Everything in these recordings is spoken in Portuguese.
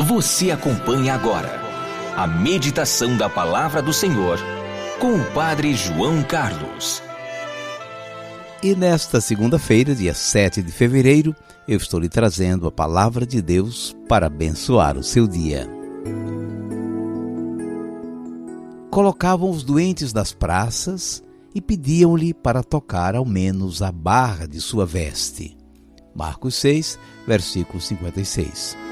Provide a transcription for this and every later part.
Você acompanha agora a meditação da Palavra do Senhor com o Padre João Carlos. E nesta segunda-feira, dia 7 de fevereiro, eu estou lhe trazendo a Palavra de Deus para abençoar o seu dia. Colocavam os doentes nas praças e pediam-lhe para tocar ao menos a barra de sua veste. Marcos 6, versículo 56.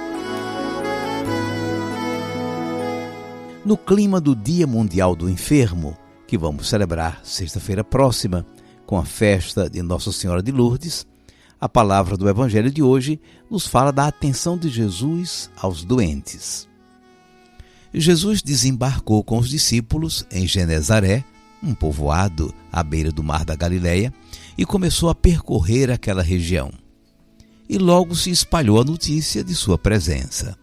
No clima do Dia Mundial do Enfermo, que vamos celebrar sexta-feira próxima, com a festa de Nossa Senhora de Lourdes, a palavra do Evangelho de hoje nos fala da atenção de Jesus aos doentes. Jesus desembarcou com os discípulos em Genezaré, um povoado à beira do mar da Galileia, e começou a percorrer aquela região. E logo se espalhou a notícia de sua presença.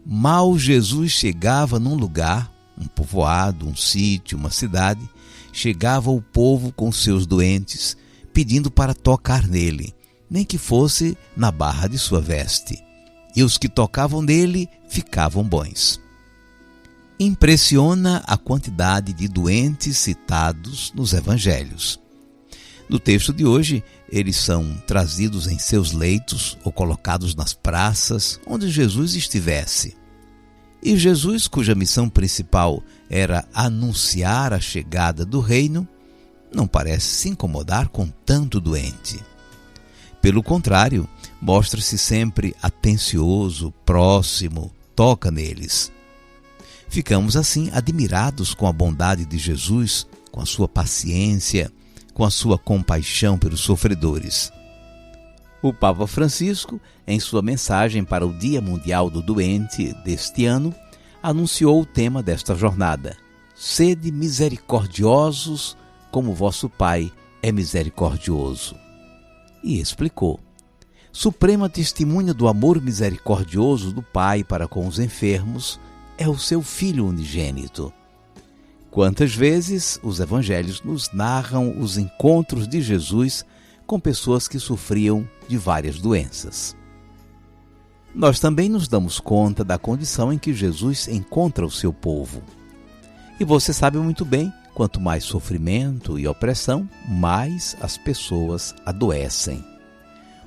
Mal Jesus chegava num lugar, um povoado, um sítio, uma cidade, chegava o povo com seus doentes, pedindo para tocar nele, nem que fosse na barra de sua veste. E os que tocavam nele ficavam bons. Impressiona a quantidade de doentes citados nos evangelhos. No texto de hoje, eles são trazidos em seus leitos ou colocados nas praças onde Jesus estivesse. E Jesus, cuja missão principal era anunciar a chegada do reino, não parece se incomodar com tanto doente. Pelo contrário, mostra-se sempre atencioso, próximo, toca neles. Ficamos assim admirados com a bondade de Jesus, com a sua paciência, com a sua compaixão pelos sofredores. O Papa Francisco, em sua mensagem para o Dia Mundial do Doente deste ano, anunciou o tema desta jornada: Sede misericordiosos como vosso Pai é misericordioso. E explicou: suprema testemunha do amor misericordioso do Pai para com os enfermos é o seu Filho unigênito. Quantas vezes os evangelhos nos narram os encontros de Jesus com pessoas que sofriam de várias doenças. Nós também nos damos conta da condição em que Jesus encontra o seu povo. E você sabe muito bem, quanto mais sofrimento e opressão, mais as pessoas adoecem.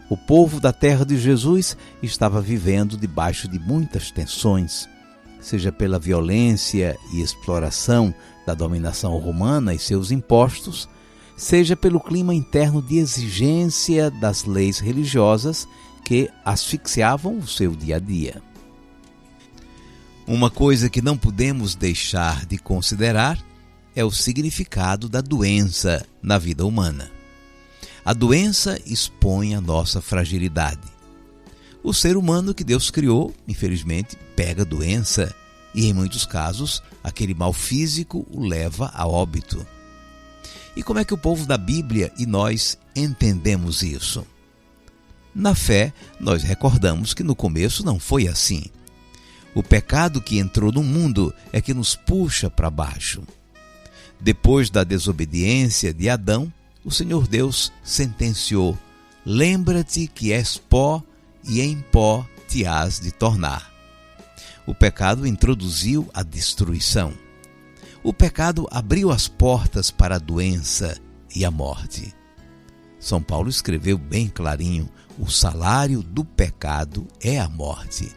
O povo da terra de Jesus estava vivendo debaixo de muitas tensões, seja pela violência e exploração da dominação romana e seus impostos, seja pelo clima interno de exigência das leis religiosas que asfixiavam o seu dia a dia. Uma coisa que não podemos deixar de considerar é o significado da doença na vida humana. A doença expõe a nossa fragilidade. O ser humano que Deus criou, infelizmente, pega doença e, em muitos casos, aquele mal físico o leva a óbito. E como é que o povo da Bíblia e nós entendemos isso? Na fé, nós recordamos que no começo não foi assim. O pecado que entrou no mundo é que nos puxa para baixo. Depois da desobediência de Adão, o Senhor Deus sentenciou: lembra-te que és pó e em pó te hás de tornar. O pecado introduziu a destruição. O pecado abriu as portas para a doença e a morte. São Paulo escreveu bem clarinho: o salário do pecado é a morte.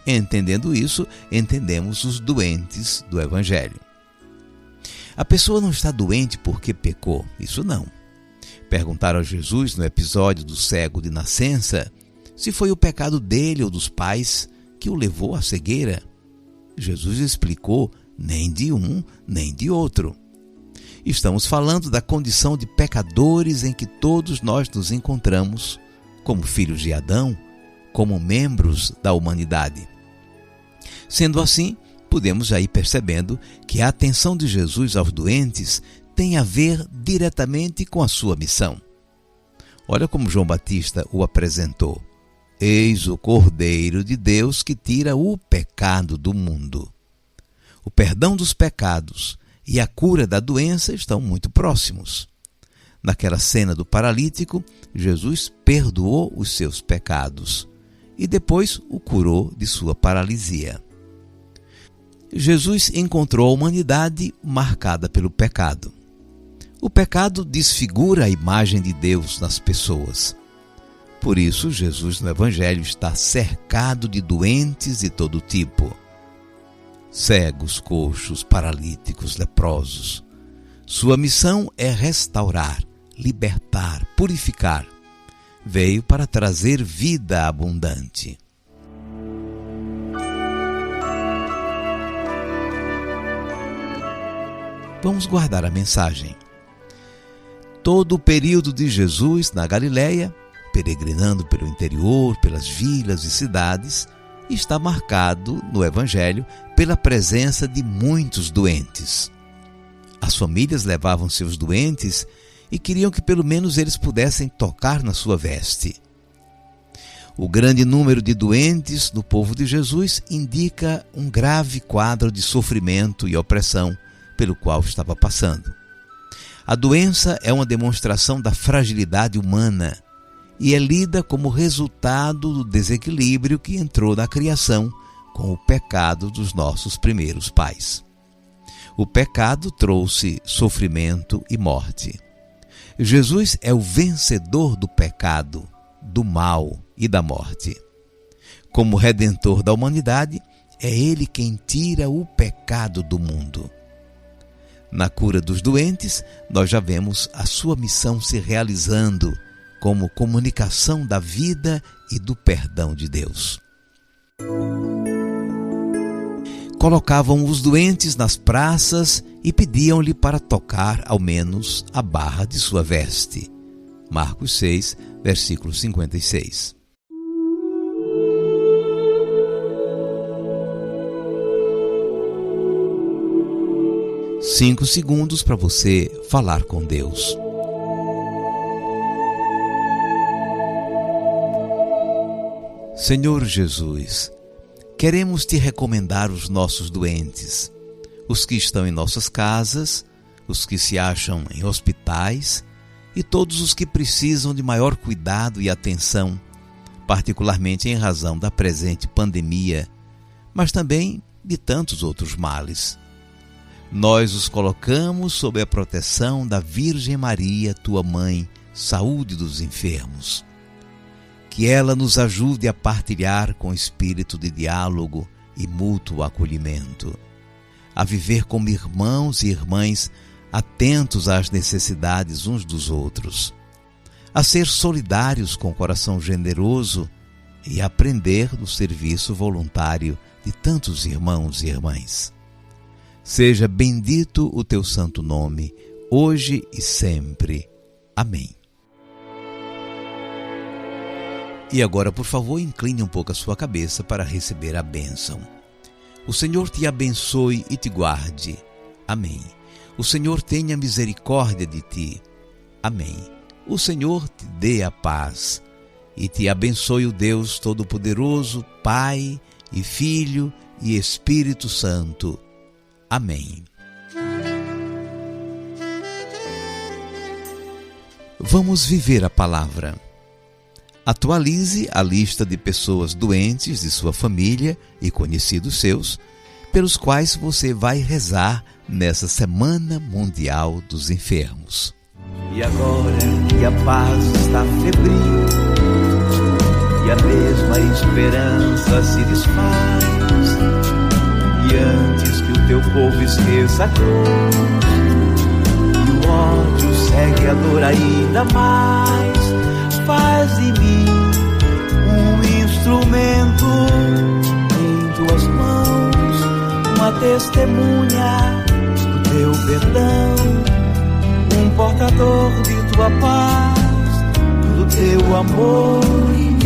Entendendo isso, entendemos os doentes do Evangelho. A pessoa não está doente porque pecou, isso não. Perguntaram a Jesus no episódio do cego de nascença se foi o pecado dele ou dos pais que o levou à cegueira. Jesus explicou: nem de um, nem de outro. Estamos falando da condição de pecadores em que todos nós nos encontramos, como filhos de Adão, como membros da humanidade. Sendo assim, podemos já ir percebendo que a atenção de Jesus aos doentes tem a ver diretamente com a sua missão. Olha como João Batista o apresentou: eis o Cordeiro de Deus que tira o pecado do mundo. O perdão dos pecados e a cura da doença estão muito próximos. Naquela cena do paralítico, Jesus perdoou os seus pecados e depois o curou de sua paralisia. Jesus encontrou a humanidade marcada pelo pecado. O pecado desfigura a imagem de Deus nas pessoas. Por isso, Jesus no Evangelho está cercado de doentes de todo tipo. Cegos, coxos, paralíticos, leprosos. Sua missão é restaurar, libertar, purificar. Veio para trazer vida abundante. Vamos guardar a mensagem. Todo o período de Jesus na Galileia, peregrinando pelo interior, pelas vilas e cidades, está marcado no Evangelho pela presença de muitos doentes. As famílias levavam seus doentes e queriam que pelo menos eles pudessem tocar na sua veste. O grande número de doentes no povo de Jesus indica um grave quadro de sofrimento e opressão pelo qual estava passando. A doença é uma demonstração da fragilidade humana e é lida como resultado do desequilíbrio que entrou na criação com o pecado dos nossos primeiros pais. O pecado trouxe sofrimento e morte. Jesus é o vencedor do pecado, do mal e da morte. Como Redentor da humanidade, é Ele quem tira o pecado do mundo. Na cura dos doentes, nós já vemos a sua missão se realizando como comunicação da vida e do perdão de Deus. Colocavam os doentes nas praças e pediam-lhe para tocar ao menos a barra de sua veste. Marcos 6, versículo 56. Cinco segundos para você falar com Deus. Senhor Jesus, queremos te recomendar os nossos doentes, os que estão em nossas casas, os que se acham em hospitais e todos os que precisam de maior cuidado e atenção, particularmente em razão da presente pandemia, mas também de tantos outros males. Nós os colocamos sob a proteção da Virgem Maria, tua mãe, saúde dos enfermos. Que ela nos ajude a partilhar com espírito de diálogo e mútuo acolhimento, a viver como irmãos e irmãs atentos às necessidades uns dos outros, a ser solidários com coração generoso e a aprender no serviço voluntário de tantos irmãos e irmãs. Seja bendito o teu santo nome, hoje e sempre. Amém. E agora, por favor, incline um pouco a sua cabeça para receber a bênção. O Senhor te abençoe e te guarde. Amém. O Senhor tenha misericórdia de ti. Amém. O Senhor te dê a paz e te abençoe o Deus Todo-Poderoso, Pai e Filho e Espírito Santo. Amém. Vamos viver a palavra. Atualize a lista de pessoas doentes de sua família e conhecidos seus, pelos quais você vai rezar nessa Semana Mundial dos Enfermos. E agora que a paz está febril e a mesma esperança se desfaz, e antes que o teu povo esqueça a cruz e o ódio segue a dor ainda mais, faz de mim um instrumento em tuas mãos, uma testemunha do teu perdão, um portador de tua paz, do teu amor.